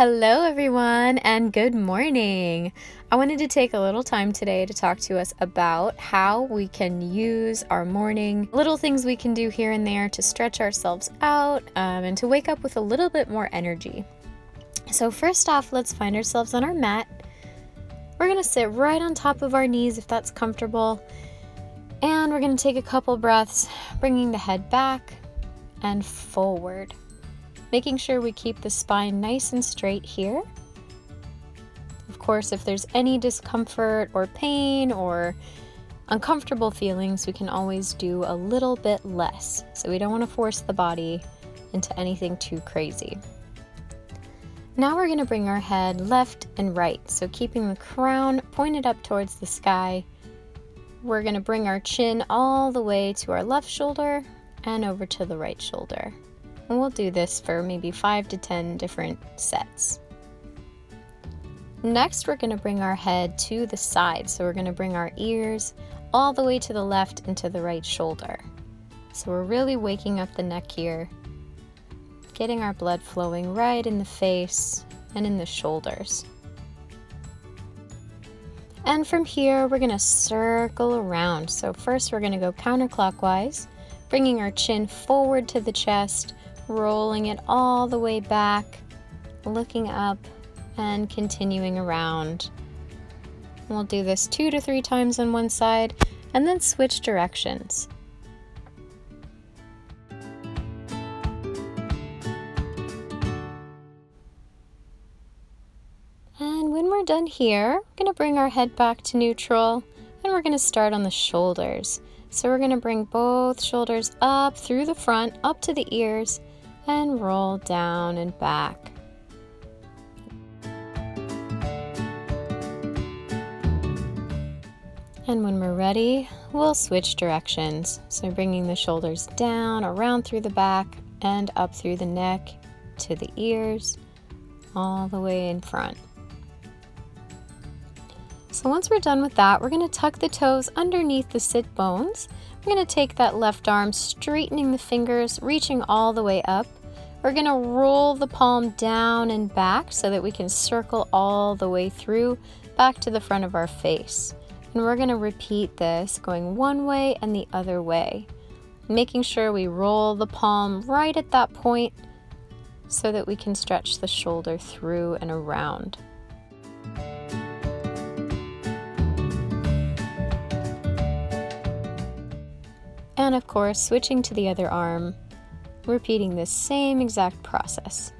Hello, everyone, and good morning. I wanted to take a little time today to talk to us about how we can use our morning, little things we can do here and there to stretch ourselves out and to wake up with a little bit more energy. So first off, let's find ourselves on our mat. We're going to sit right on top of our knees if that's comfortable, and we're going to take a couple breaths, bringing the head back and forward. Making sure we keep the spine nice and straight here. Of course, if there's any discomfort or pain or uncomfortable feelings, we can always do a little bit less. So we don't want to force the body into anything too crazy. Now we're going to bring our head left and right. So keeping the crown pointed up towards the sky, we're going to bring our chin all the way to our left shoulder and over to the right shoulder. And we'll do this for maybe 5 to 10 different sets. Next, we're going to bring our head to the side. So we're going to bring our ears all the way to the left and to the right shoulder. So we're really waking up the neck here, getting our blood flowing right in the face and in the shoulders. And from here, we're going to circle around. So first, we're going to go counterclockwise, bringing our chin forward to the chest, rolling it all the way back, looking up, and continuing around. We'll do this 2 to 3 times on one side, and then switch directions. And when we're done here, we're going to bring our head back to neutral, and we're going to start on the shoulders. So we're going to bring both shoulders up through the front, up to the ears, and roll down and back. And when we're ready, we'll switch directions. So bringing the shoulders down, around through the back, and up through the neck, to the ears, all the way in front. So once we're done with that, we're going to tuck the toes underneath the sit bones. We're going to take that left arm, straightening the fingers, reaching all the way up. We're going to roll the palm down and back so that we can circle all the way through, back to the front of our face. And we're going to repeat this, going one way and the other way, making sure we roll the palm right at that point so that we can stretch the shoulder through and around. And of course, switching to the other arm, repeating this same exact process.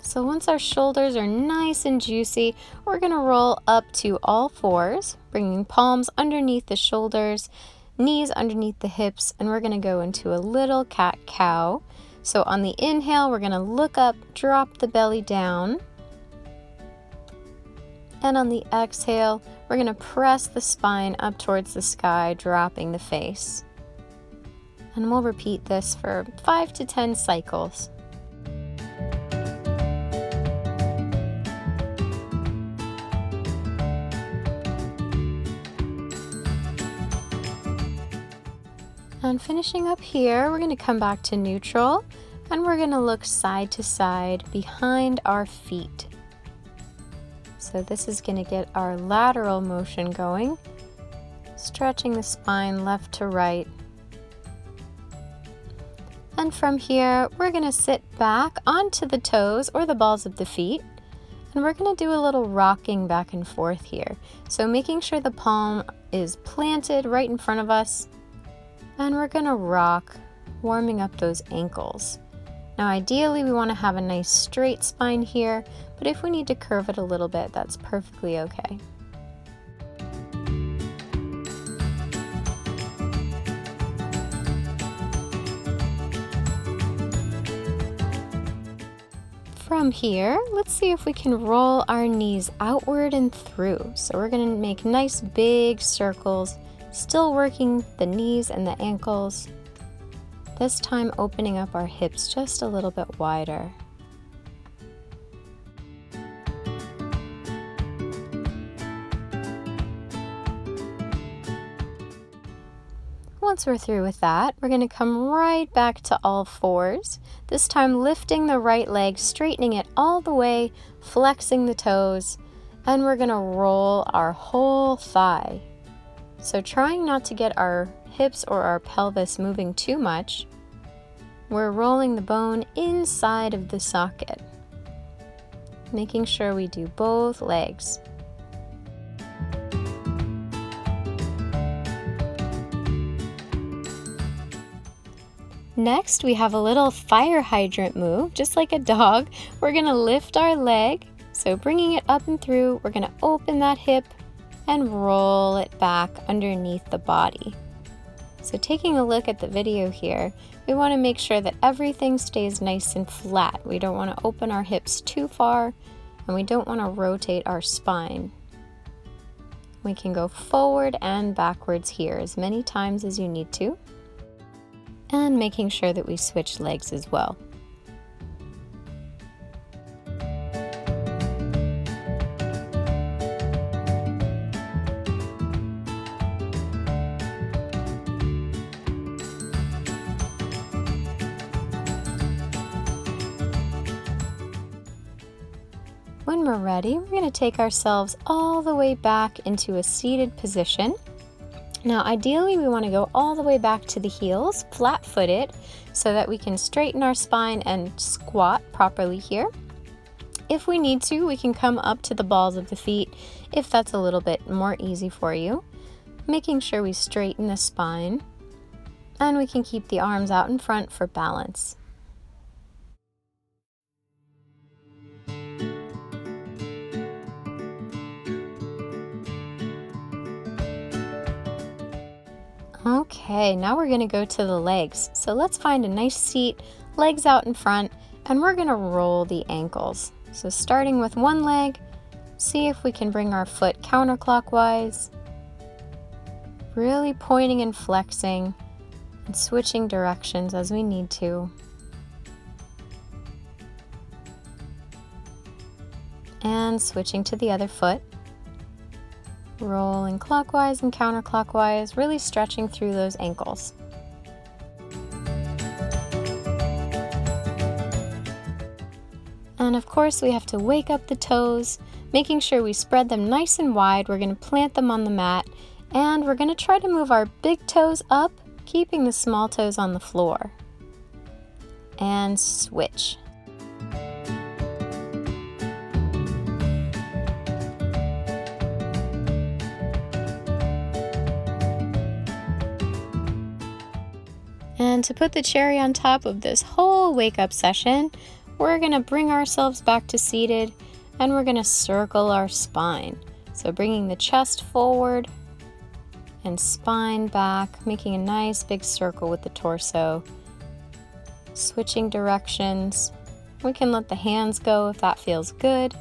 So once our shoulders are nice and juicy, we're going to roll up to all fours, bringing palms underneath the shoulders, knees underneath the hips, and we're going to go into a little cat-cow. So on the inhale, we're going to look up, drop the belly down. And on the exhale, we're going to press the spine up towards the sky, dropping the face. And we'll repeat this for 5 to 10 cycles. And finishing up here, we're going to come back to neutral, and we're going to look side to side behind our feet. So this is going to get our lateral motion going, stretching the spine left to right. And from here, we're going to sit back onto the toes or the balls of the feet, and we're going to do a little rocking back and forth here. So making sure the palm is planted right in front of us. And we're going to rock, warming up those ankles. Now ideally we want to have a nice straight spine here, but if we need to curve it a little bit, that's perfectly okay. From From here, let's see if we can roll our knees outward and through. So we're going to make nice big circles, still working the knees and the ankles. This time opening up our hips just a little bit wider. Once we're through with that, we're going to come right back to all fours, this time lifting the right leg, straightening it all the way, flexing the toes, and we're going to roll our whole thigh. So trying not to get our hips or our pelvis moving too much, we're rolling the bone inside of the socket, making sure we do both legs. Next, we have a little fire hydrant move, just like a dog. We're going to lift our leg, so bringing it up and through, we're going to open that hip and roll it back underneath the body. So taking a look at the video here, we want to make sure that everything stays nice and flat. We don't want to open our hips too far, and we don't want to rotate our spine. We can go forward and backwards here as many times as you need to, and making sure that we switch legs as well. When we're ready, we're going to take ourselves all the way back into a seated position. Now, ideally, we want to go all the way back to the heels, flat-footed, so that we can straighten our spine and squat properly here. If we need to, we can come up to the balls of the feet if that's a little bit more easy for you, making sure we straighten the spine, and we can keep the arms out in front for balance. Okay, now we're going to go to the legs. So let's find a nice seat, legs out in front, and we're going to roll the ankles. So starting with one leg, see if we can bring our foot counterclockwise, really pointing and flexing and switching directions as we need to. And switching to the other foot. Rolling clockwise and counterclockwise, really stretching through those ankles. And of course, we have to wake up the toes, making sure we spread them nice and wide. We're going to plant them on the mat, and we're going to try to move our big toes up, keeping the small toes on the floor. And switch. And to put the cherry on top of this whole wake-up session, we're going to bring ourselves back to seated, and we're going to circle our spine. So bringing the chest forward and spine back, making a nice big circle with the torso. Switching directions. We can let the hands go if that feels good.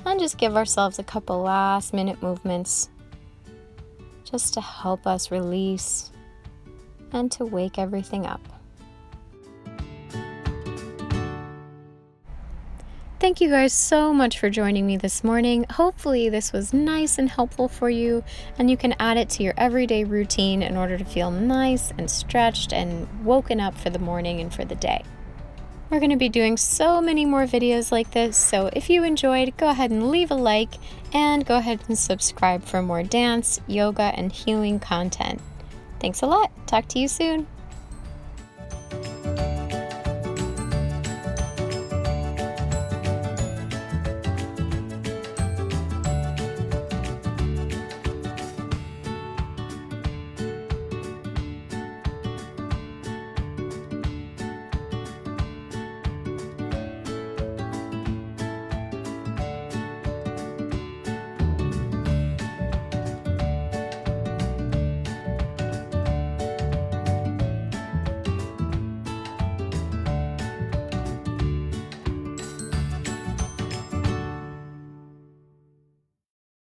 And just give ourselves a couple last-minute movements just to help us release and to wake everything up. Thank you guys so much for joining me this morning. Hopefully this was nice and helpful for you, and you can add it to your everyday routine in order to feel nice and stretched and woken up for the morning and for the day. We're going to be doing so many more videos like this, so if you enjoyed, go ahead and leave a like and go ahead and subscribe for more dance, yoga, and healing content. Thanks a lot. Talk to you soon.